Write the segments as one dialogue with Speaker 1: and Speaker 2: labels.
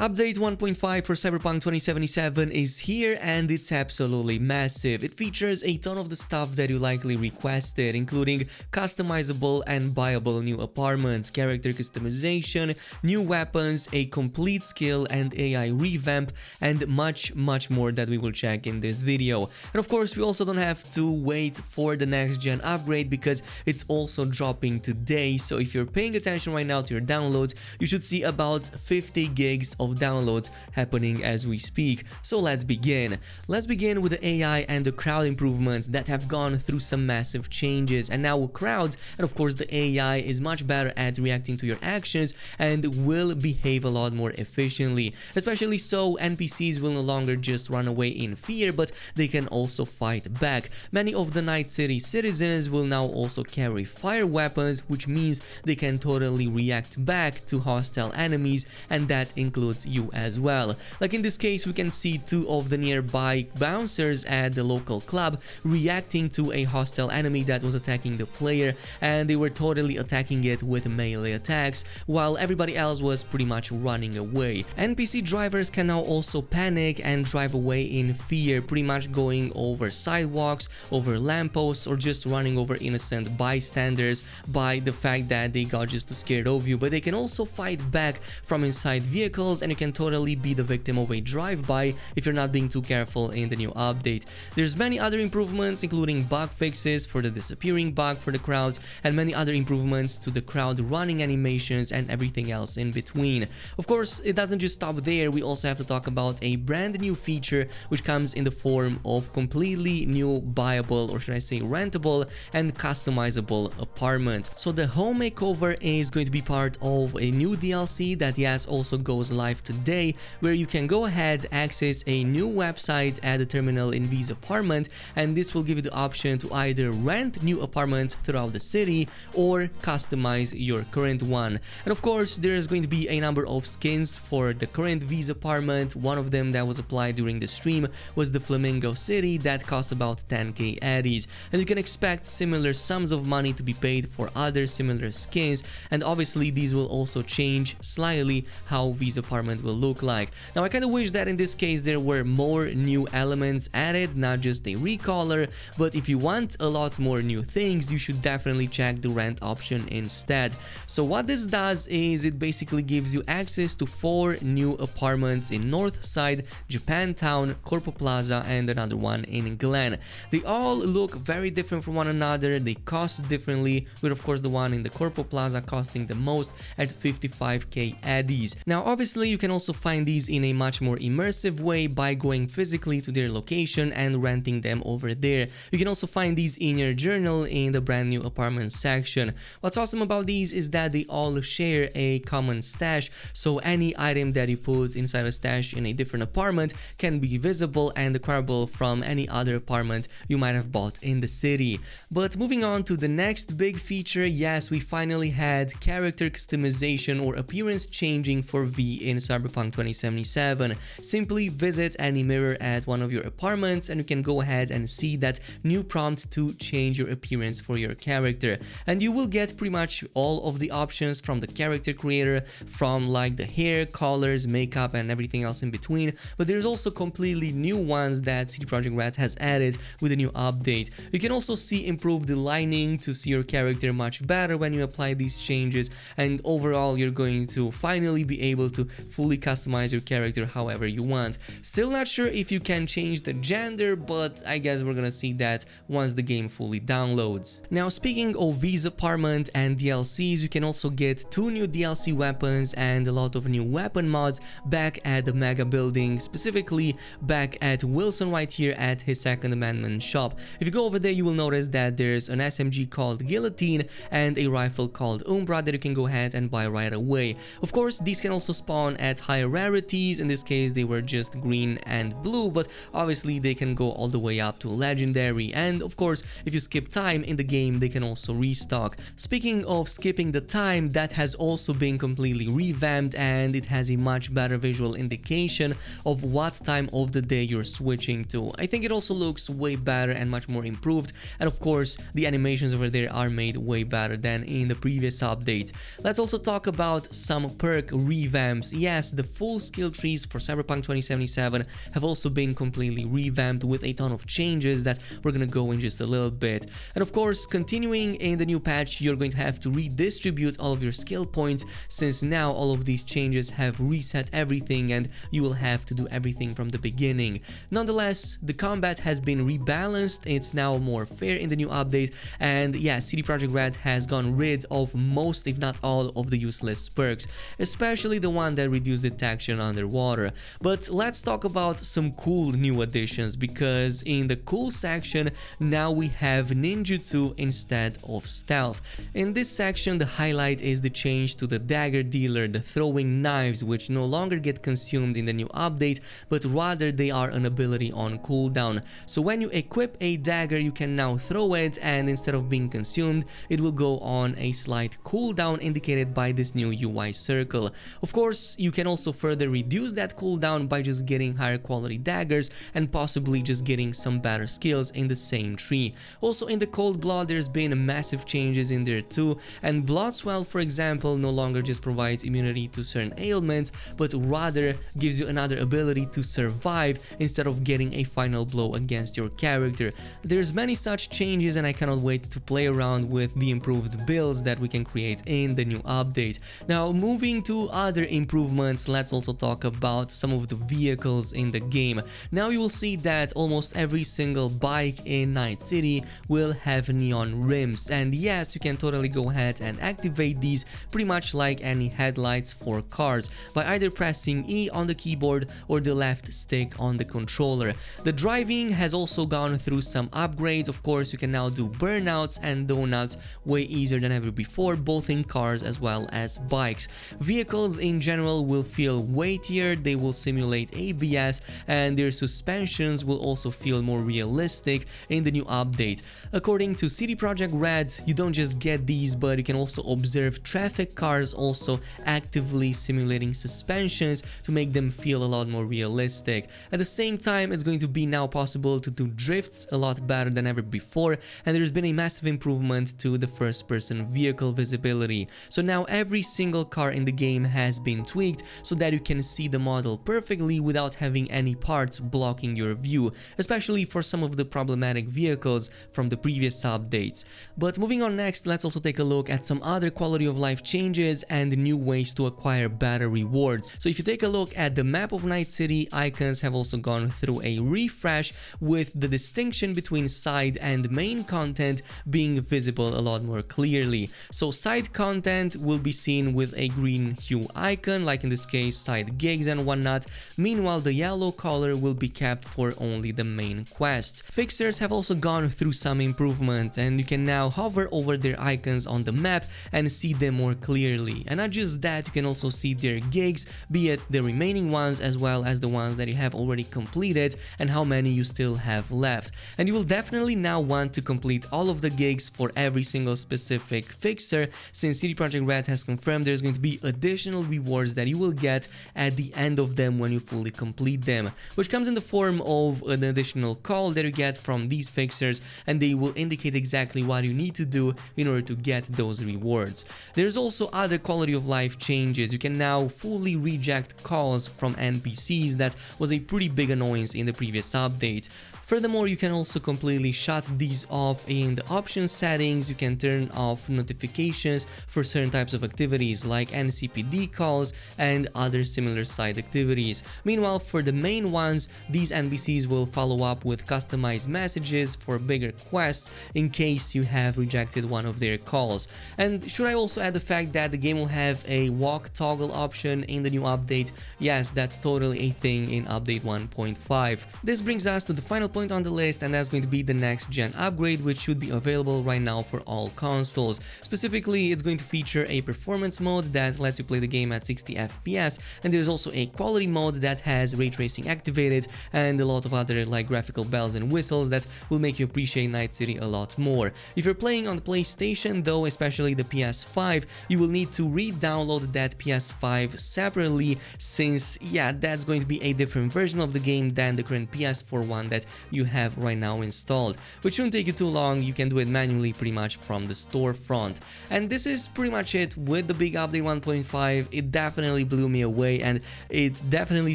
Speaker 1: Update 1.5 for Cyberpunk 2077 is here and it's absolutely massive. It features a ton of the stuff that you likely requested, including customizable and buyable new apartments, character customization, new weapons, a complete skill and AI revamp, and much more that we will check in this video. And of course, we also don't have to wait for the next gen upgrade because it's also dropping today. So if you're paying attention right now to your downloads, you should see about 50 gigs of downloads happening as we speak. So let's begin. Let's begin with the AI and the crowd improvements that have gone through some massive changes, and now with crowds and of course the AI is much better at reacting to your actions and will behave a lot more efficiently. Especially so, NPCs will no longer just run away in fear, but they can also fight back. Many of the Night City citizens will now also carry fire weapons, which means they can totally react back to hostile enemies, and that includes you as well. Like in this case, we can see two of the nearby bouncers at the local club reacting to a hostile enemy that was attacking the player, and they were totally attacking it with melee attacks while everybody else was pretty much running away. NPC drivers can now also panic and drive away in fear, pretty much going over sidewalks, over lampposts, or just running over innocent bystanders by the fact that they got just too scared of you. But they can also fight back from inside vehicles, and you can totally be the victim of a drive-by if you're not being too careful in the new update. There's many other improvements, including bug fixes for the disappearing bug for the crowds, and many other improvements to the crowd running animations and everything else in between. Of course, it doesn't just stop there. We also have to talk about a brand new feature which comes in the form of completely new buyable, or should I say rentable and customizable apartments. So the home makeover is going to be part of a new DLC that yes also goes live today, where you can go ahead, access a new website at the terminal in V's apartment, and this will give you the option to either rent new apartments throughout the city or customize your current one. And of course, there is going to be a number of skins for the current V's apartment. One of them that was applied during the stream was the Flamingo City that cost about 10k eddies, and you can expect similar sums of money to be paid for other similar skins, and obviously these will also change slightly how V's apartment will look like. Now I kind of wish that in this case there were more new elements added, not just a recolor, but if you want a lot more new things, you should definitely check the rent option instead. So what this does is it basically gives you access to 4 new apartments in Northside, Japantown, Corpo Plaza, and another one in Glen. They all look very different from one another, they cost differently, with of course the one in the Corpo Plaza costing the most at 55k eddies. Now obviously you can also find these in a much more immersive way by going physically to their location and renting them over there. You can also find these in your journal in the brand new apartment section. What's awesome about these is that they all share a common stash, so any item that you put inside a stash in a different apartment can be visible and acquirable from any other apartment you might have bought in the city. But moving on to the next big feature, yes, we finally had character customization or appearance changing for V in Cyberpunk 2077. Simply visit any mirror at one of your apartments and you can go ahead and see that new prompt to change your appearance for your character, and you will get pretty much all of the options from the character creator, from like the hair, colors, makeup, and everything else in between. But there's also completely new ones that CD Projekt Red has added with the new update. You can also see improved lighting to see your character much better when you apply these changes, and overall you're going to finally be able to fully customize your character however you want. Still not sure if you can change the gender, but I guess we're gonna see that once the game fully downloads. Now speaking of V's apartment and DLCs, you can also get 2 new DLC weapons and a lot of new weapon mods back at the Mega Building, specifically back at Wilson right here at his Second Amendment shop. If you go over there, you will notice that there's an SMG called Guillotine and a rifle called Umbra that you can go ahead and buy right away. Of course, these can also spawn at higher rarities. In this case, they were just green and blue, but obviously they can go all the way up to legendary, and of course, if you skip time in the game, they can also restock. Speaking of skipping the time, that has also been completely revamped, and it has a much better visual indication of what time of the day you're switching to. I think it also looks way better and much more improved, and of course, the animations over there are made way better than in the previous updates. Let's also talk about some perk revamps. yes, the full skill trees for Cyberpunk 2077 have also been completely revamped with a ton of changes that we're gonna go in just a little bit. And of course, continuing in the new patch, you're going to have to redistribute all of your skill points, since now all of these changes have reset everything and you will have to do everything from the beginning. Nonetheless, the combat has been rebalanced, it's now more fair in the new update, and yeah, CD Projekt Red has gone rid of most, if not all, of the useless perks, especially the one that reduced detection underwater. But let's talk about some cool new additions, because in the cool section now we have ninjutsu instead of stealth. In this section, the highlight is the change to the dagger dealer, the throwing knives, which no longer get consumed in the new update, but rather they are an ability on cooldown. So when you equip a dagger, you can now throw it, and instead of being consumed, it will go on a slight cooldown indicated by this new UI circle. Of course, you can also further reduce that cooldown by just getting higher quality daggers and possibly just getting some better skills in the same tree. Also in the Cold Blood, there's been massive changes in there too, and Bloodswell, for example, no longer just provides immunity to certain ailments, but rather gives you another ability to survive instead of getting a final blow against your character. There's many such changes, and I cannot wait to play around with the improved builds that we can create in the new update. Now, moving to other improvements, let's also talk about some of the vehicles in the game. Now you will see that almost every single bike in Night City will have neon rims, and yes, you can totally go ahead and activate these pretty much like any headlights for cars by either pressing E on the keyboard or the left stick on the controller. The driving has also gone through some upgrades. Of course, you can now do burnouts and donuts way easier than ever before, both in cars as well as bikes. Vehicles in general will feel weightier, they will simulate ABS, and their suspensions will also feel more realistic in the new update. According to CD Projekt Red, you don't just get these, but you can also observe traffic cars also actively simulating suspensions to make them feel a lot more realistic. At the same time, it's going to be now possible to do drifts a lot better than ever before, and there's been a massive improvement to the first-person vehicle visibility. So now every single car in the game has been tweaked so that you can see the model perfectly without having any parts blocking your view, especially for some of the problematic vehicles from the previous updates. But moving on next, let's also take a look at some other quality of life changes and new ways to acquire better rewards. So if you take a look at the map of Night City, icons have also gone through a refresh, with the distinction between side and main content being visible a lot more clearly. So side content will be seen with a green hue icon, like in this case side gigs and whatnot. Meanwhile, the yellow color will be kept for only the main quests. Fixers have also gone through some improvements, and you can now hover over their icons on the map and see them more clearly. And not just that, you can also see their gigs, be it the remaining ones as well as the ones that you have already completed and how many you still have left. And you will definitely now want to complete all of the gigs for every single specific fixer, since CD Projekt Red has confirmed there's going to be additional rewards that you will get at the end of them when you fully complete them, which comes in the form of an additional call that you get from these fixers, and they will indicate exactly what you need to do in order to get those rewards. There's also other quality of life changes. You can now fully reject calls from NPCs. That was a pretty big annoyance in the previous update. Furthermore, you can also completely shut these off in the options settings. You can turn off notifications for certain types of activities like NCPD calls and other similar side activities. Meanwhile, for the main ones, these NPCs will follow up with customized messages for bigger quests in case you have rejected one of their calls. And should I also add the fact that the game will have a walk toggle option in the new update? Yes, that's totally a thing in update 1.5. This brings us to the final point on the list, and that's going to be the next gen upgrade, which should be available right now for all consoles. Specifically, it's going to feature a performance mode that lets you play the game at 60 FPS, and there's also a quality mode that has ray tracing activated and a lot of other like graphical bells and whistles that will make you appreciate Night City a lot more. If you're playing on the PlayStation though, especially the PS5, you will need to re-download that PS5 separately, since yeah, that's going to be a different version of the game than the current PS4 one that you have right now installed, which shouldn't take you too long. You can do it manually pretty much from the storefront. And this is pretty much it with the big update 1.5. It definitely blew me away, and it definitely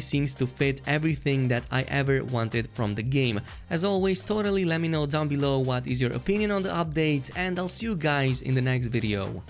Speaker 1: seems to fit everything that I ever wanted from the game. As always, totally let me know down below what is your opinion on the update, and I'll see you guys in the next video.